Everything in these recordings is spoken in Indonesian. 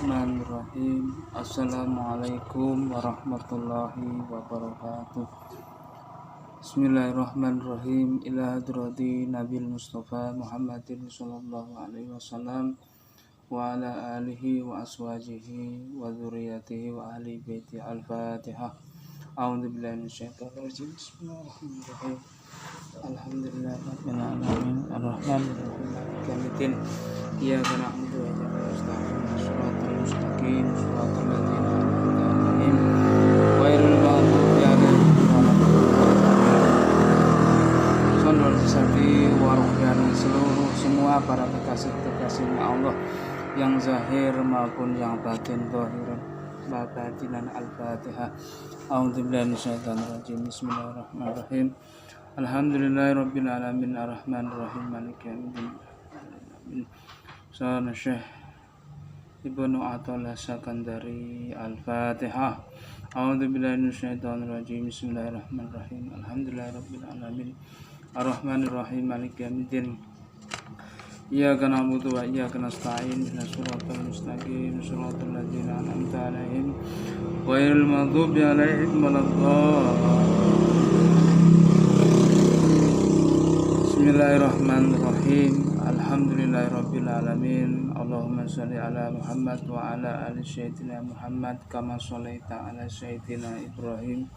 Bismillahirrahmanirrahim. Assalamualaikum warahmatullahi wabarakatuh. Bismillahirrahmanirrahim. Ila hadrati Nabil Mustafa Muhammadin sallallahu alaihi wasallam wa ala alihi wa aswajihi wa dzurriyyatihi wa ahli baiti. Al-Fatihah. A'udzu billahi minasyaitonir rajim. Bismillahirrahmanirrahim. Alhamdulillahirabbil alamin arrahmanir rahim maliki yaumiddin. Iyyaka na'budu wa iyyaka nasta'in shiratal mustaqim shiratal ladzina an'amta 'alaihim ghairil maghdubi 'alaihim waladdallin. Seluruh semua para kekasih-kekasihnya Allah yang zahir maupun yang batin, zahiran wa batinan. Al-Fatihah. A'udzubillahi minasyaitonir rajim. Bismillahirrahmanirrahim. Alhamdulillahirabbil alamin arrahmanirrahim maliki yaumiddin. Sana Syekh Ibnu Athaillah Sakandari. Al-Fatihah. A'udzubillahi minasyaitonir rajim. Bismillahirrahmanirrahim. Alhamdulillahirabbil alamin arrahmanirrahim maliki yaumiddin. Iyyaka na'budu wa iyyaka nasta'in ihdinas siratal mustaqim siratal ladzina an'amta 'alaihim ghairil maghdubi 'alaihim waladdallin. Bismillahirrahmanirrahim. Alhamdulillahirabbil alamin. Allahumma shalli ala Muhammad wa ala ali sayyidina Muhammad kama shallaita ala sayyidina Ibrahim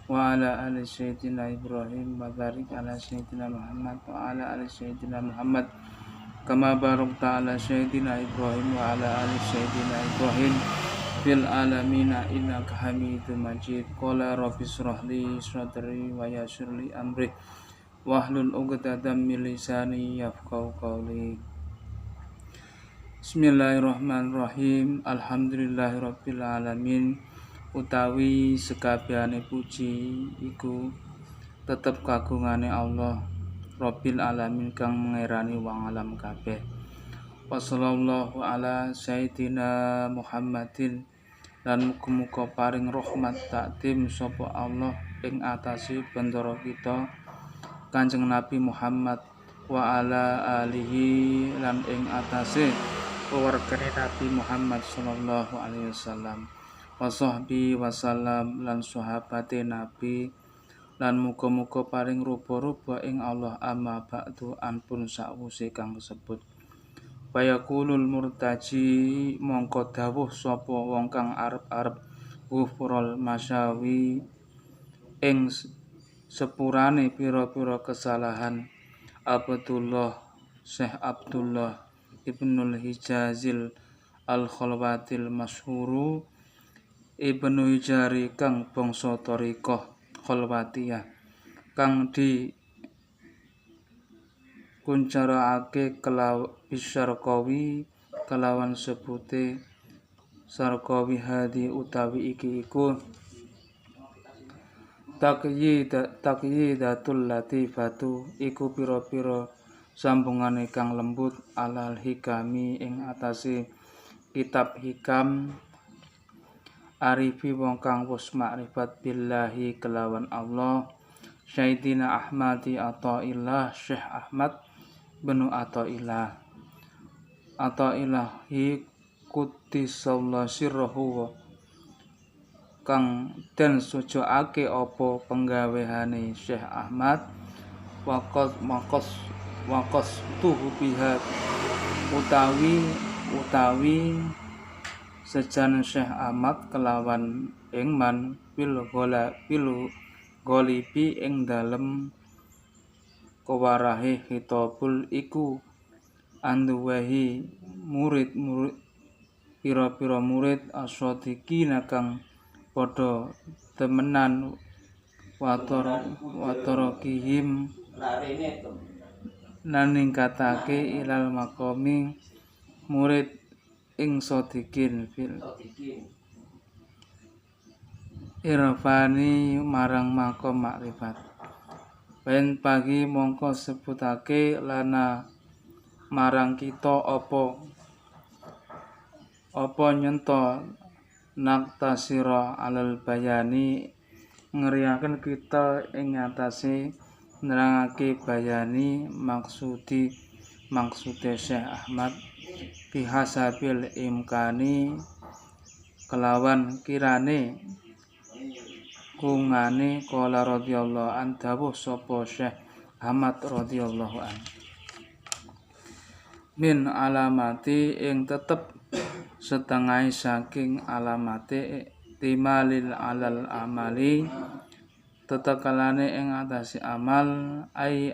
wa ala ali sayyidina Ibrahim wa barik ala sayyidina Muhammad wa ala ali sayyidina Muhammad kama barakta ala sayyidina Ibrahim wa ala ali sayyidina Ibrahim fil alamin innaka Hamidum Majid. Qala rabbi shrah li sadri wa yassir li amri wahlul 'uqdatam min lisani yafqahu qawli. Bismillahirrahmanirrahim. Alhamdulillahirabbil alamin. Utawi sekabehane puji iku tetep kagungane Allah Rabbil alamin kang mengerani wong alam kabeh. Wassallallahu ala sayyidina Muhammadin. Lan muga-muga paring rahmat takdim sapa Allah ing atase bendara kita Kanjeng Nabi Muhammad wa ala alihi lan ing atase keluargane Nabi Muhammad sallallahu alaihi wasallam wa sahbi wasallam lan sahabate Nabi lan muga-muga paring rupa-rupa ing Allah amma ba'du anpun sakwuse kang kasebut. Bayaqulul murtaji mongko dawuh sapa wong kang arep-arep ghufrul masyawi ing sepurane pira-pira kesalahan. Abdullah Syekh Abdullah Ibnul Hijazil Al-Khalwatil Masyhuru Ibnu Hijari kang bangsa thariqah Khalwatiyah kang di kuncaraake Bisyarqawi kelawan sebute Sarqawi hadi utawi iki iku Taqyidatul latifatu iku pira-pira sambungane kang lembut alal hikami ing atase kitab hikam arifi wong kang wis makrifat billahi kelawan Allah. Sayyidina Ahmadi Athaillah Syekh Ahmad bin Athaillah Quddisallahu sirruhu kang den sujoake apa penggaweane Syekh Ahmad wakos tuhu bihat utawi sejan Syekh Ahmad kelawan ing man pil golibi ing dalem kewarahe khitabul iku anduwahi murid pira-pira murid aswadikina kang padha temenan watorokihim naningkatake ilal maqami murid ing sodikin fil irfani marang maqam makrifat. Ben pagi mongko sebutake lana marang kita apa nyento naktasira alal bayani ngeriaken kita ing atase nerangake bayani maksude Syekh Ahmad bihasabil imkani kelawan kirane kungane qala radhiyallahu an dawuh sapa Syekh Ahmad radhiyallahu an min alamati ing tetep setengah saking alamate timalil alal amali tetekalane ing atase amal ai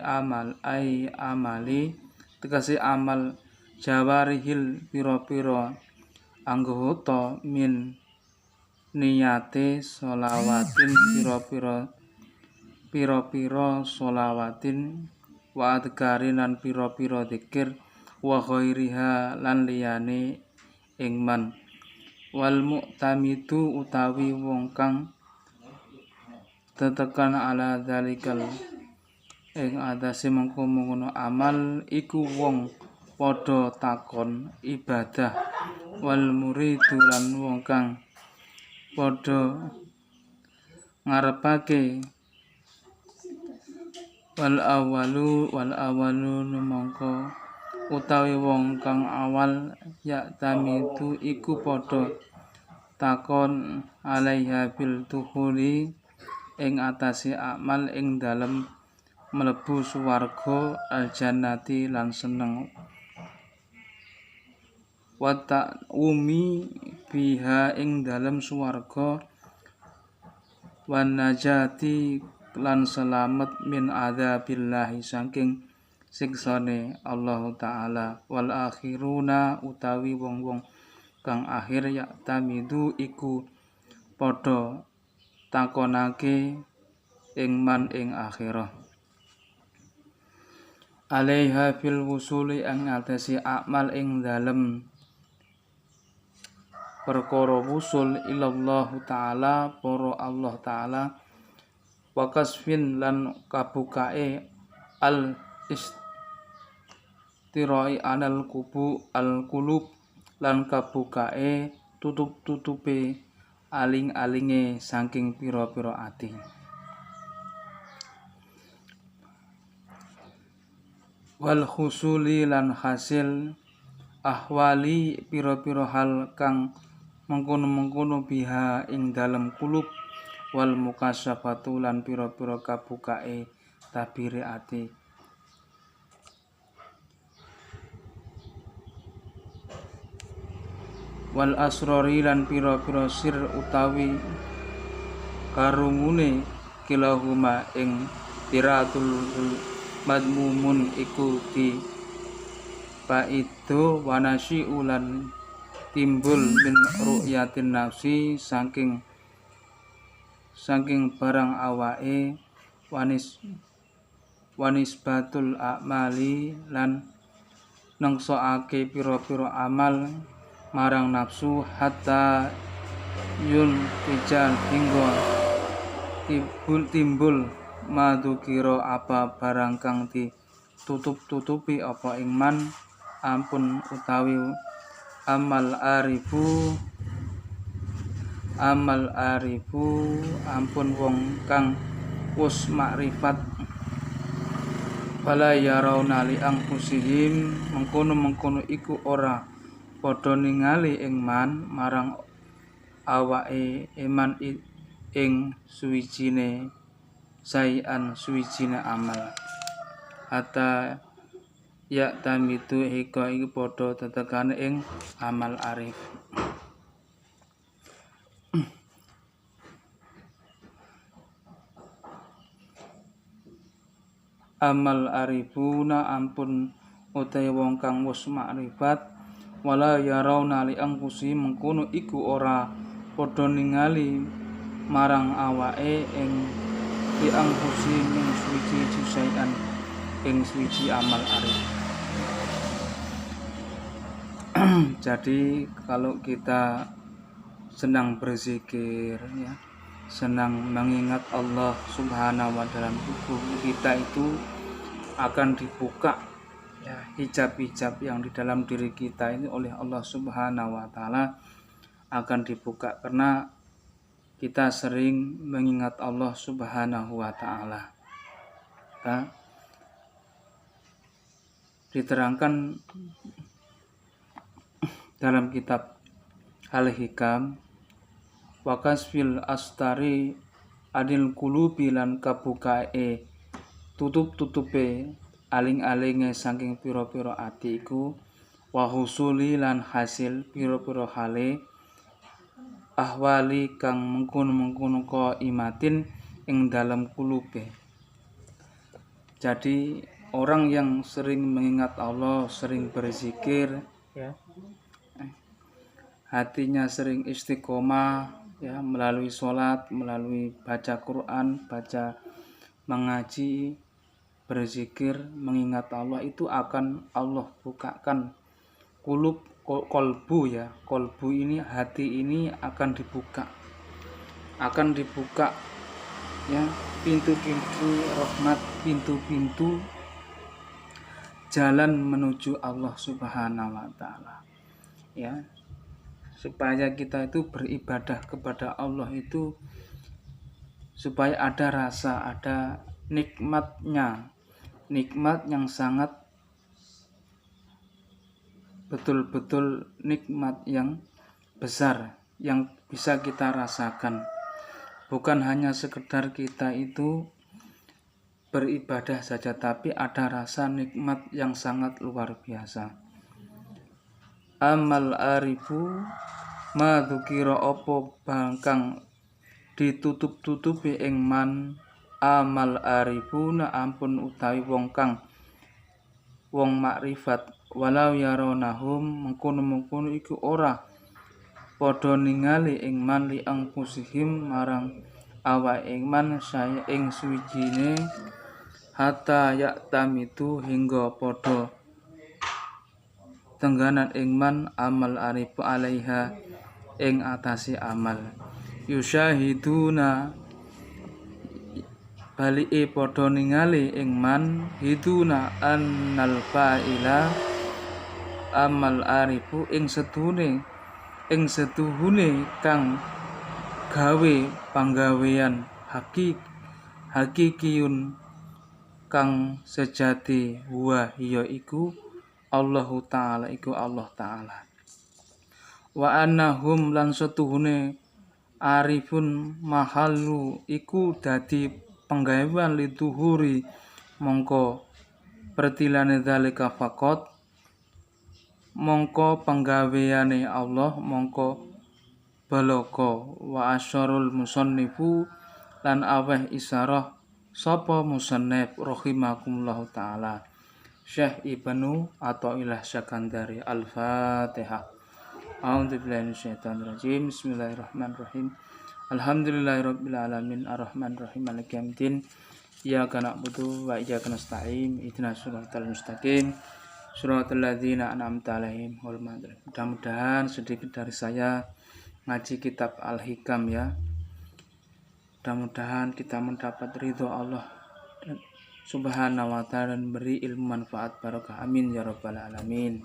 amali tegese amal jawarihil pira-pira anggota min niyate sholawatin pira-pira sholawatin wa adkarin lan pira-pira zikir wa ghairiha lan liyane ing man wal mu'tamidu utawi wong kang tetekan ala zalikal ing atase mengkono amal iku wong padha takon ibadah wal muridu lan wong kang padha ngarepake wal awalu mongko utawi wong kang awal ya tamitu iku padha takon alaiha bil tuhuli ing atase amal ing dalem mlebu swarga aljannati lan seneng wa ta'umi biha ing dalem swarga wan najati lan selamat min adzabillahi saking siksane Allah Ta'ala wal akhiruna utawi wong-wong kang akhir ya tamidu iku padha takonake ing man ing akhirah alaiha fil wusuli ang atasi amal ing dalem perkara wusul ilallah Ta'ala para Allah Ta'ala wa kasfin lan kabukae al tirai anal kulub lan kabukae tutup-tutupe aling-alinge saking pira-pira ati wal husuli lan hasil ahwali pira-pira hal kang mengkono-mengkono biha ing dalem kulub wal mukasyafatu lan pira-pira kabukae tabire ati wal asrori lan pira-pira sir utawi karungune kilahuma ing tiratul madmumun iku di paido wanasi ulan timbul min ru'yatin nafsi saking barang awake wanis batul a'mali lan nengsoake pira-pira amal marang nafsu hatta yul tijal hingga timbul madukira apa barang kang ditutup-tutupi apa ing man ampun utawi amal arifu ampun wong kang wis makrifat fala yarawna li anfusihim mengkono iku ora padha ningali ing man marang awake iman ing suwijine sayan suwijine amal hatta ya tamitu hika iku padha tetekane ing amal arif amal arifuna ampun utahe wong kang wis makrifat wala yarawna li anfusi mengkono iku ora padha ningali marang awake ing li anfusi min suci sayan ing suci amal arif. Jadi kalau kita senang berzikir ya, senang mengingat Allah Subhanahu wa ta'ala dalam tubuh kita itu akan dibuka ya hijab-hijab yang di dalam diri kita ini oleh Allah Subhanahu wa ta'ala akan dibuka karena kita sering mengingat Allah Subhanahu wa ta'ala. Diterangkan dalam kitab Al-Hikam wa kasfil astari adil kulubi lan kabukae tutup-tutupe aling-alinge saking pira-pira ati iku wa husuli lan hasil pira-pira hale ahwali kang mengkono-mengkono imatin ing dalam kulube. Jadi orang yang sering mengingat Allah, sering berzikir ya, hatinya sering istiqomah ya, melalui sholat, melalui baca Quran, baca mengaji, berzikir, mengingat Allah, itu akan Allah bukakan kolbu ya, kolbu ini, hati ini akan dibuka ya, pintu-pintu rahmat, pintu-pintu jalan menuju Allah Subhanahu wa taala ya, supaya kita itu beribadah kepada Allah itu supaya ada rasa, ada nikmatnya, nikmat yang sangat betul-betul nikmat yang besar yang bisa kita rasakan. Bukan hanya sekedar kita itu beribadah saja, tapi ada rasa nikmat yang sangat luar biasa. Amal arifu ma dzukira apa bangkang ditutup-tutupi ing man amal arifuna ampun utawi wong makrifat walau yaronahum mengkono-mengkono iku ora padha ningali ing man li angpusihim marang awak ing man saya ing suwijine hatta yaktamitu hingga padha tengganan ing man amal arifu alaiha ing atase amal yusyahiduna balike padha ningali ing man hiduna annal fa'ila amal arifu ing setuhune kang gawe panggawean hakikiyun kang sejati wa hiya iku Allahu ta'ala iku Allah ta'ala wa annahum lan setuhune arifun mahallu iku dadi penggawean lituhuri mongko pertilane zalika faqat mongko penggaweane Allah mongko balaka wa asyarul musannifu lan aweh isyarah sapa musannif rahimakumullahu taala Syekh Ibnu Athaillah Sakandari. Al-Fatihah. A'udzubillahi minasyaitonir rajim. Bismillahirrahmanirrahim. Alhamdulillahirabbil alamin arrahmanirrahim maliki yaumiddin. Iyyaka na'budu wa iyyaka nasta'in. Ihdinas siratal mustaqim. Shiratal ladzina an'amta 'alaihim ghairil maghdubi. Mudah-mudahan sedikit dari saya ngaji kitab Al-Hikam ya. Mudah-mudahan kita mendapat ridho Allah Subhanahu wa ta'ala dan beri ilmu manfaat barokah. Amin ya rabbal alamin.